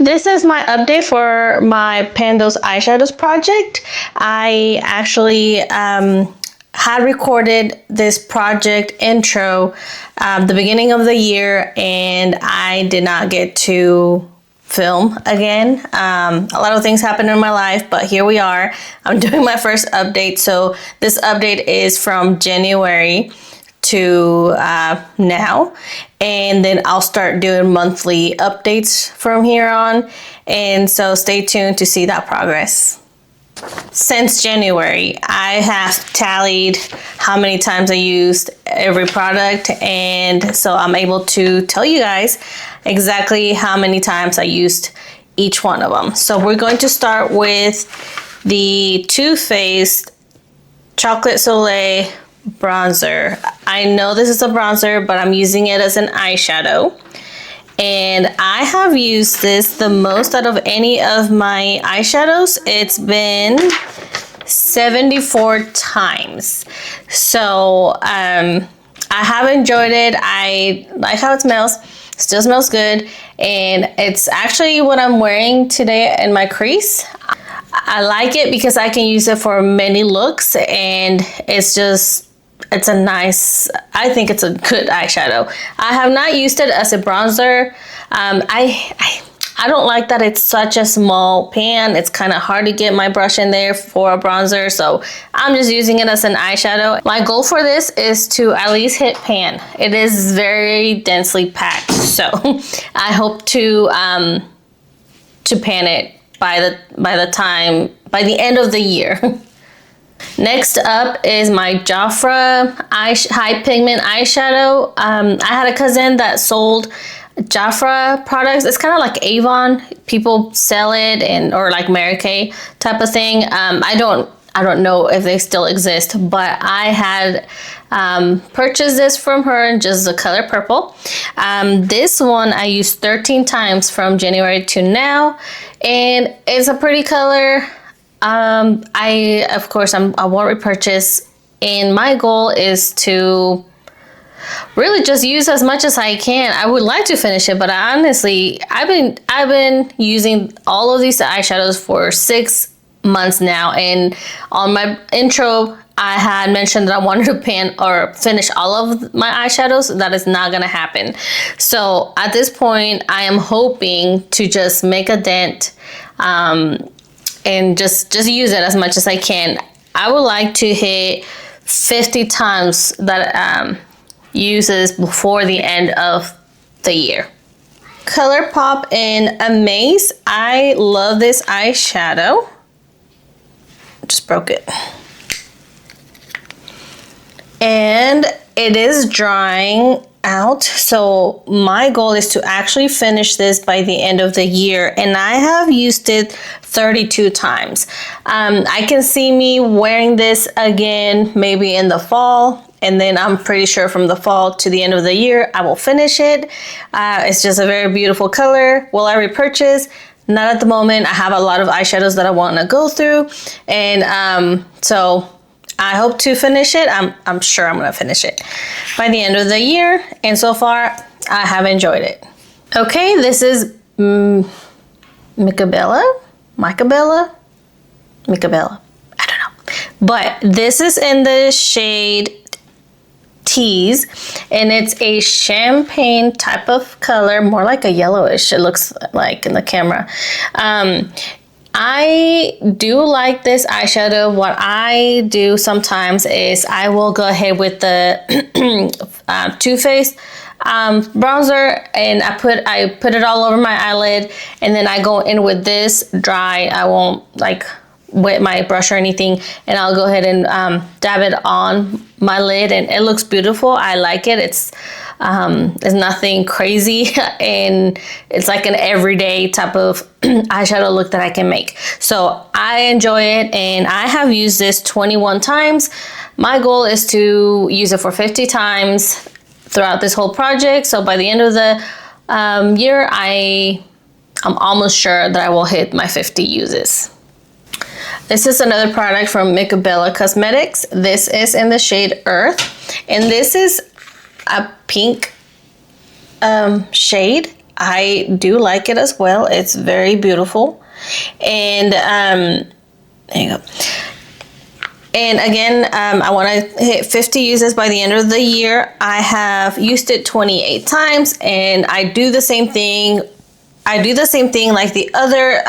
This is my update for my Panthose Eyeshadows project. I actually had recorded this project intro the beginning of the year, and I did not get to film again. A lot of things happened in my life, but here we are. I'm doing my first update. So this update is from January to now, and then I'll start doing monthly updates from here on, and so stay tuned to see that progress. Since January, I have tallied how many times I used every product, and so I'm able to tell you guys exactly how many times I used each one of them. So we're going to start with the Too Faced Chocolate Soleil bronzer. I know this is a bronzer, but I'm using it as an eyeshadow, and I have used this the most out of any of my eyeshadows. It's been 74 times. So I have enjoyed it. I like how it smells. Still smells good, and it's actually what I'm wearing today in my crease. I like it because I can use it for many looks, and it's a nice, I think it's a good eyeshadow. I have not used it as a bronzer. I don't like that it's such a small pan. It's kind of hard to get my brush in there for a bronzer, so I'm just using it as an eyeshadow. My goal for this is to at least hit pan. It is very densely packed, so I hope to pan it by the end of the year. Next up is my Jafra High Pigment Eyeshadow. I had a cousin that sold Jafra products. It's kind of like Avon. People sell it, or like Mary Kay type of thing. I don't know if they still exist, but I had purchased this from her in just the color purple. This one I used 13 times from January to now, and it's a pretty color. Of course I won't repurchase, and my goal is to really just use as much as I can. I would like to finish it, but honestly, I've been using all of these eyeshadows for 6 months now, and on my intro I had mentioned that I wanted to pan or finish all of my eyeshadows. That is not gonna happen. So at this point, I am hoping to just make a dent, and just use it as much as I can. I would like to hit 50 times that uses before the end of the year. ColourPop in Amaze. I love this eyeshadow. Just broke it. And it is drying out, so my goal is to actually finish this by the end of the year, and I have used it 32 times. I can see me wearing this again maybe in the fall, and then I'm pretty sure from the fall to the end of the year I will finish it. It's just a very beautiful color. Will I repurchase? Not at the moment. I have a lot of eyeshadows that I want to go through, and so I hope to finish it. I'm sure I'm gonna finish it by the end of the year, and so far I have enjoyed it. Okay, this is Micabella, I don't know, but this is in the shade Tease, and it's a champagne type of color, more like a yellowish, it looks like in the camera. I do like this eyeshadow. What I do sometimes is I will go ahead with the Too Faced bronzer, and I put it all over my eyelid, and then I go in with this dry. I won't like wet my brush or anything, and I'll go ahead and dab it on my lid, and it looks beautiful. I like it. It's nothing crazy, and it's like an everyday type of eyeshadow look that I can make. So I enjoy it, and I have used this 21 times. My goal is to use it for 50 times throughout this whole project. So by the end of the year, I'm almost sure that I will hit my 50 uses. This is another product from Micabella Cosmetics. This is in the shade Earth, and this is a pink shade. I do like it as well. It's very beautiful. And there you go. And again, I want to hit 50 uses by the end of the year. I have used it 28 times, and I do the same thing. I do the same thing like the other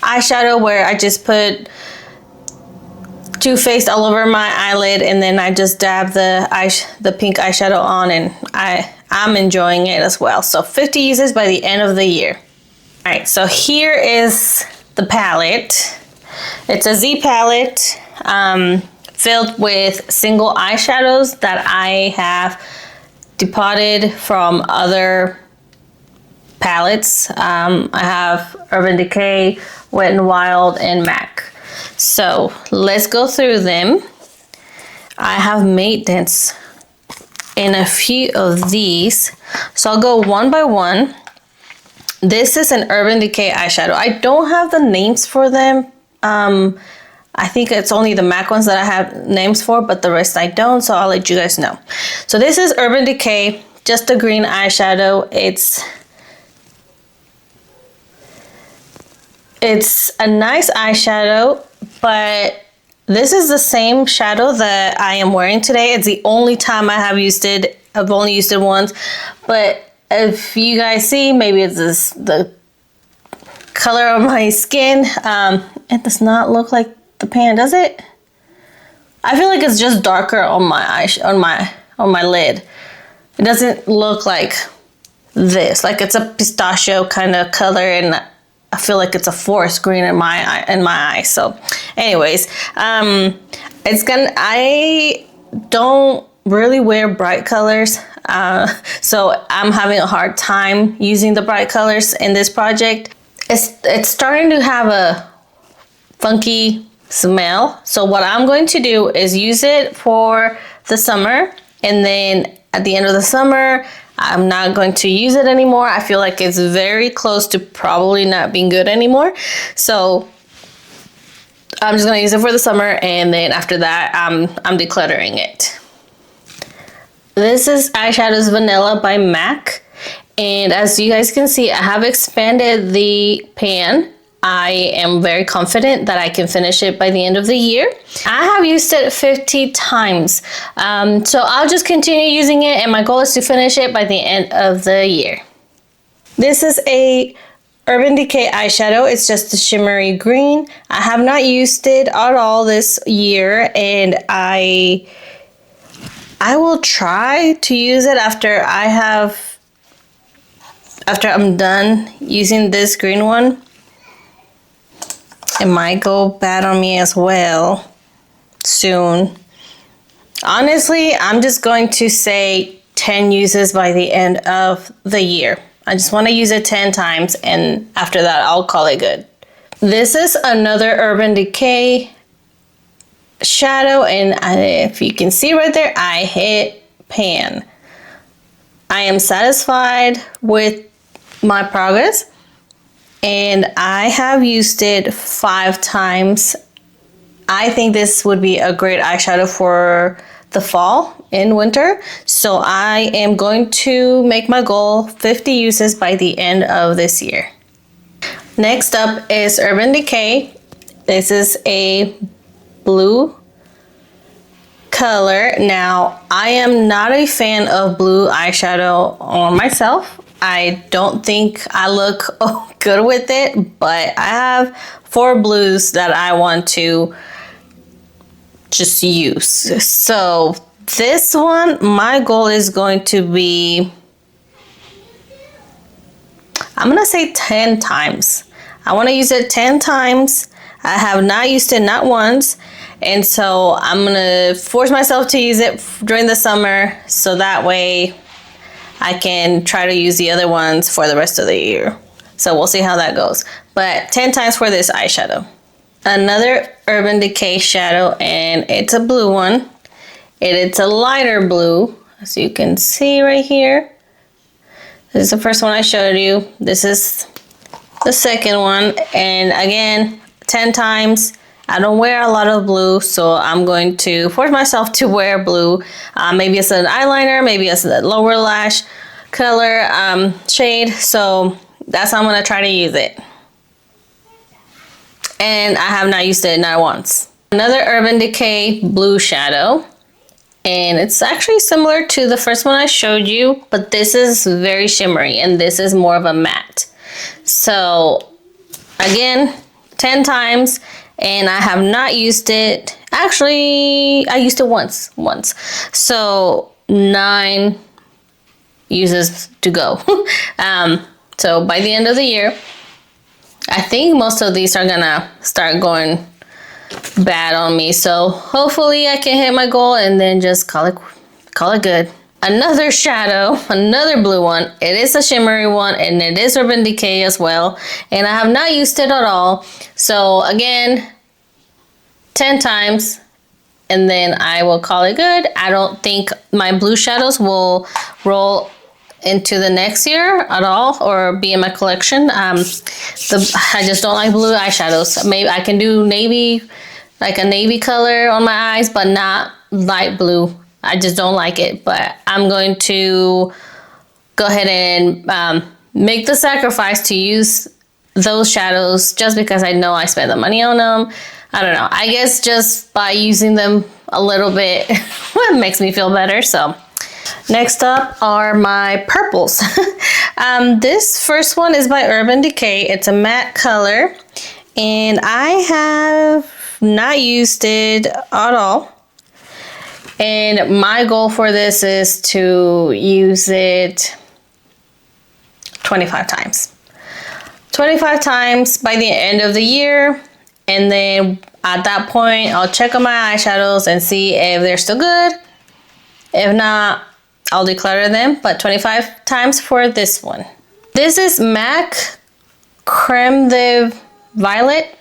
eyeshadow, where I just put Too Faced all over my eyelid, and then I just dab the pink eyeshadow on, and I'm enjoying it as well. So 50 uses by the end of the year. All right, so here is the palette. It's a Z palette filled with single eyeshadows that I have depotted from other palettes. I have Urban Decay, Wet n Wild, and MAC. So let's go through them. I have made dents in a few of these, so I'll go one by one. This is an Urban Decay eyeshadow. I don't have the names for them. I think it's only the MAC ones that I have names for, but the rest I don't, so I'll let you guys know. So this is Urban Decay, just a green eyeshadow. It's a nice eyeshadow, but this is the same shadow that I am wearing today. It's the only time I have used it. I've only used it once, but if you guys see, maybe it's the color of my skin. It does not look like the pan, does it? I feel like it's just darker on my on my lid. It doesn't look like this. Like it's a pistachio kind of color, and I feel like it's a forest green in my eye. So, anyways, I don't really wear bright colors, so I'm having a hard time using the bright colors in this project. It's starting to have a funky smell. So what I'm going to do is use it for the summer, and then at the end of the summer, I'm not going to use it anymore. I feel like it's very close to probably not being good anymore. So I'm just gonna use it for the summer, and then after that, I'm decluttering it. This is Eyeshadows Vanilla by MAC. And as you guys can see, I have expanded the pan. I am very confident that I can finish it by the end of the year. I have used it 50 times. So I'll just continue using it, and my goal is to finish it by the end of the year. This is a Urban Decay eyeshadow. It's just a shimmery green. I have not used it at all this year, and I will try to use it after I'm done using this green one. It might go bad on me as well soon. Honestly, I'm just going to say 10 uses by the end of the year. I just want to use it 10 times, and after that, I'll call it good. This is another Urban Decay shadow, and if you can see right there, I hit pan. I am satisfied with my progress, and I have used it 5 times. I think this would be a great eyeshadow for the fall and winter, so I am going to make my goal 50 uses by the end of this year. Next up is Urban Decay. This is a blue color. Now, I am not a fan of blue eyeshadow on myself. I don't think I look good with it, but I have 4 blues that I want to just use. So this one, my goal is going to be, I'm gonna say 10 times. I want to use it 10 times. I have not used it not once, and so I'm gonna force myself to use it during the summer, so that way I can try to use the other ones for the rest of the year. So we'll see how that goes. But 10 times for this eyeshadow. Another Urban Decay shadow, and it's a blue one. It's a lighter blue, as you can see right here. This is the first one I showed you. This is the second one, and again, 10 times. I don't wear a lot of blue, so I'm going to force myself to wear blue. Maybe it's an eyeliner, maybe it's a lower lash color shade, so that's how I'm gonna try to use it. And I have not used it not once. Another Urban Decay blue shadow, and it's actually similar to the first one I showed you, but this is very shimmery and this is more of a matte. So again, 10 times, and I have not used it. Actually, I used it once. So 9 uses to go. So by the end of the year, I think most of these are gonna start going bad on me. So hopefully I can hit my goal and then just call it good. Another shadow, another blue one. It is a shimmery one and it is Urban Decay as well. And I have not used it at all. So again, 10 times and then I will call it good. I don't think my blue shadows will roll into the next year at all or be in my collection. I just don't like blue eyeshadows. Maybe I can do navy, like a navy color on my eyes, but not light blue. I just don't like it, but I'm going to go ahead and make the sacrifice to use those shadows just because I know I spent the money on them. I don't know. I guess just by using them a little bit it makes me feel better. So next up are my purples. This first one is by Urban Decay. It's a matte color and I have not used it at all. And my goal for this is to use it 25 times. 25 times by the end of the year. And then at that point, I'll check on my eyeshadows and see if they're still good. If not, I'll declutter them, but 25 times for this one. This is MAC Creme de Violet.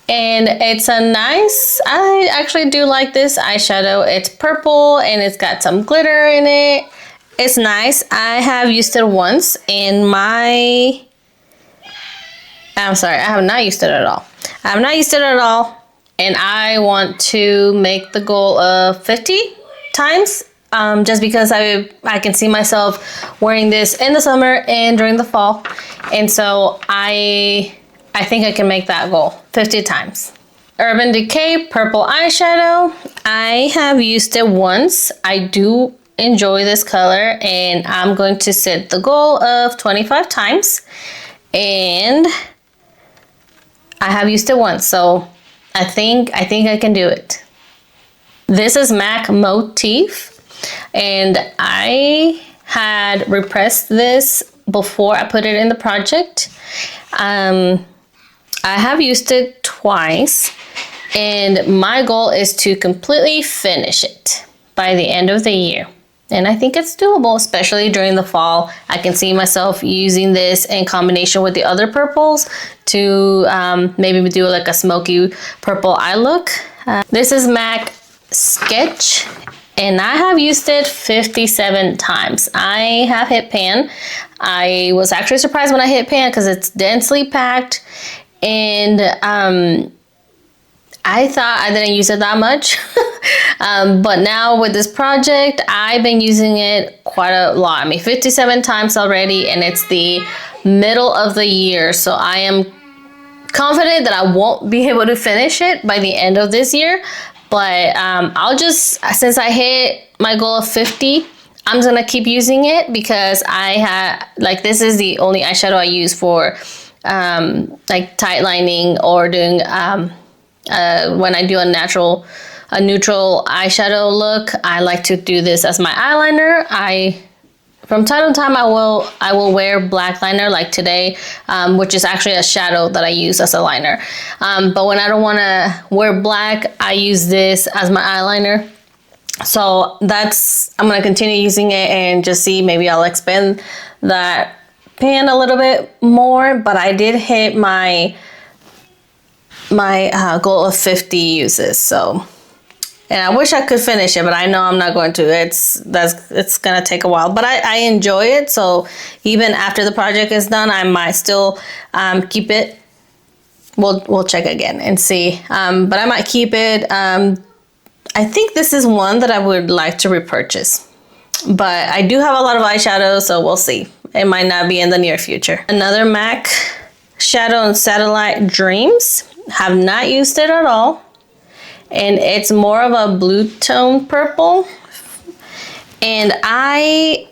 And it's a nice, I actually do like this eyeshadow. It's purple and it's got some glitter in it. It's nice. I have used it once in my, I'm sorry, I have not used it at all. I have not used it at all. And I want to make the goal of 50 times. Just because I can see myself wearing this in the summer and during the fall. And so I think I can make that goal 50 times. Urban Decay purple eyeshadow. I have used it once. I do enjoy this color and I'm going to set the goal of 25 times. And I have used it once, so I think I can do it. This is MAC Motif. And I had repressed this before I put it in the project. I have used it twice and my goal is to completely finish it by the end of the year. And I think it's doable, especially during the fall. I can see myself using this in combination with the other purples to maybe do like a smoky purple eye look. This is MAC Sketch. And I have used it 57 times. I have hit pan. I was actually surprised when I hit pan because it's densely packed. And I thought I didn't use it that much. But now with this project, I've been using it quite a lot. I mean, 57 times already, and it's the middle of the year. So I am confident that I won't be able to finish it by the end of this year. But I'll just, since I hit my goal of 50, I'm just gonna keep using it because I have, like, this is the only eyeshadow I use for like tight lining or doing, when I do a neutral eyeshadow look. I like to do this as my eyeliner. From time to time, I will wear black liner like today, which is actually a shadow that I use as a liner. But when I don't want to wear black, I use this as my eyeliner. So I'm going to continue using it and just see, maybe I'll expand that pan a little bit more. But I did hit my goal of 50 uses. So. And I wish I could finish it, but I know I'm not going to. It's gonna take a while, but I enjoy it. So even after the project is done, I might still keep it. We'll check again and see. But I might keep it. I think this is one that I would like to repurchase. But I do have a lot of eyeshadows, so we'll see. It might not be in the near future. Another MAC Shadow and Satellite Dreams. Have not used it at all. And it's more of a blue tone purple. And I'm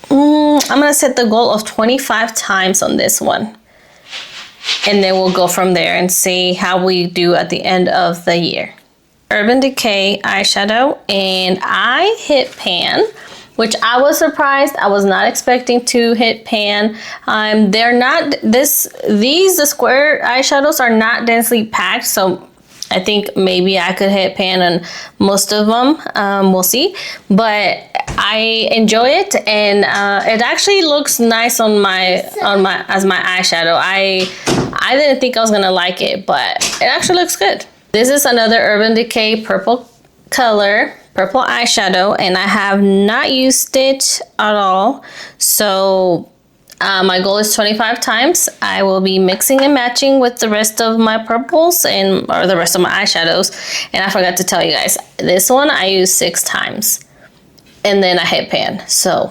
gonna set the goal of 25 times on this one. And then we'll go from there and see how we do at the end of the year. Urban Decay eyeshadow, and I hit pan, which I was surprised. I was not expecting to hit pan. They're not, the square eyeshadows are not densely packed, so I think maybe I could hit pan on most of them. We'll see. But I enjoy it, and it actually looks nice on my as my eyeshadow. I didn't think I was gonna like it, but it actually looks good. This is another Urban Decay purple color, purple eyeshadow, and I have not used it at all. So my goal is 25 times. I will be mixing and matching with the rest of my purples or the rest of my eyeshadows. And I forgot to tell you guys, this one I used 6 times. And then I hit pan. So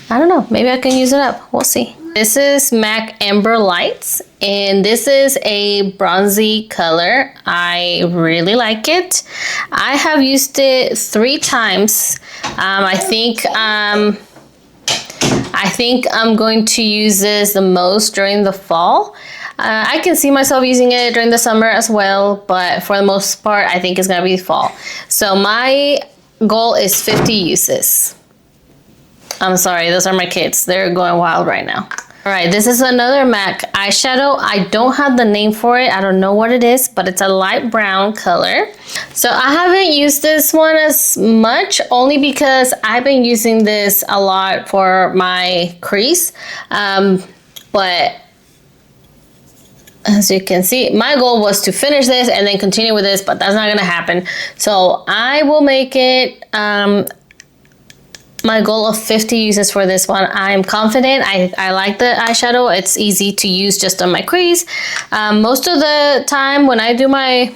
I don't know, maybe I can use it up. We'll see. This is MAC Amber Lights, and this is a bronzy color. I really like it. I have used it 3 times. I think I'm going to use this the most during the fall. I can see myself using it during the summer as well, but for the most part, I think it's gonna be fall. So my goal is 50 uses. I'm sorry, those are my kids. They're going wild right now. All right, this is another MAC eyeshadow. I don't have the name for it. I don't know what it is, but it's a light brown color. So I haven't used this one as much, only because I've been using this a lot for my crease. But as you can see, my goal was to finish this and then continue with this, but that's not gonna happen. So I will make it my goal of 50 uses for this one. I'm confident. I like the eyeshadow. It's easy to use just on my crease. Most of the time when I do my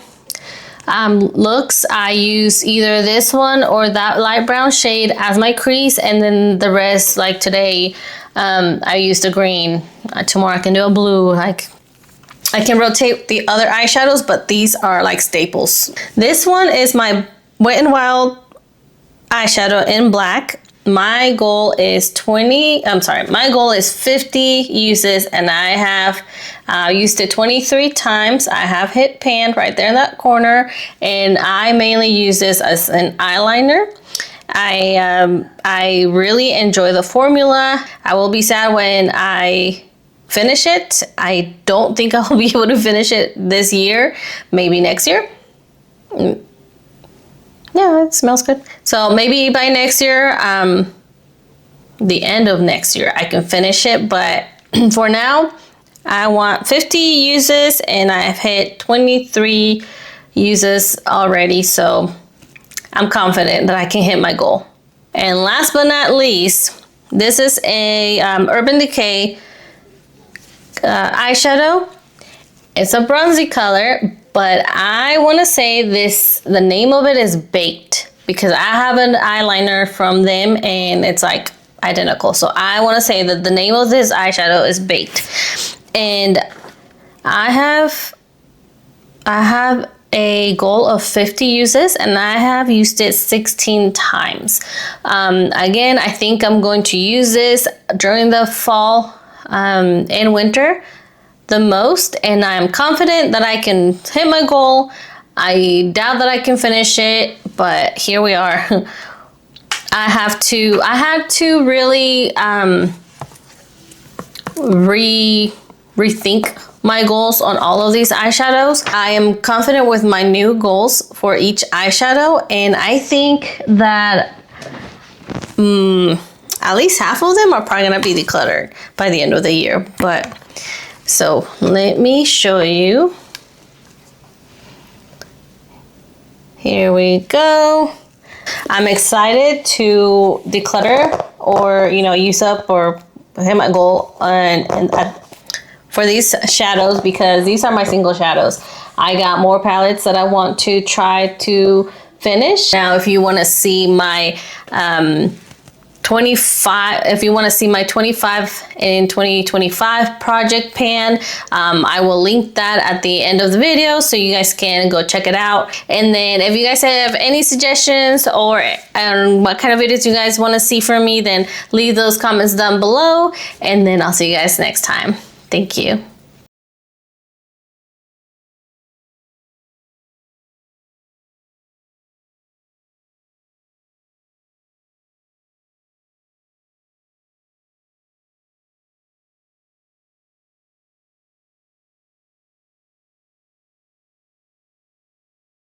looks, I use either this one or that light brown shade as my crease, and then the rest, like today, I used a green. Tomorrow I can do a blue. Like, I can rotate the other eyeshadows, but these are like staples. This one is my Wet n Wild eyeshadow in black. My goal is 50 uses, and I have used it 23 times. I have hit pan right there in that corner, and I mainly use this as an eyeliner. I really enjoy the formula. I will be sad when I finish it. I don't think I'll be able to finish it this year, maybe next year. Yeah, it smells good. So maybe by next year, the end of next year, I can finish it. But for now, I want 50 uses, and I've hit 23 uses already. So I'm confident that I can hit my goal. And last but not least, this is a Urban Decay eyeshadow. It's a bronzy color, but I want to say the name of it is Baked, because I have an eyeliner from them and it's like identical. So I want to say that the name of this eyeshadow is Baked. And I have a goal of 50 uses, and I have used it 16 times. Again, I think I'm going to use this during the fall and winter the most, and I'm confident that I can hit my goal. I doubt that I can finish it, but here we are. I had to really rethink my goals on all of these eyeshadows. I am confident with my new goals for each eyeshadow, and I think that at least half of them are probably gonna be decluttered by the end of the year. But so let me show you. Here we go. I'm excited to declutter or use up or hit my goal for these shadows, because these are my single shadows. I got more palettes that I want to try to finish. Now, if you want to see my 25 in 2025 project pan, I will link that at the end of the video so you guys can go check it out. And then if you guys have any suggestions or what kind of videos you guys want to see from me, then leave those comments down below, and then I'll see you guys next time. Thank you.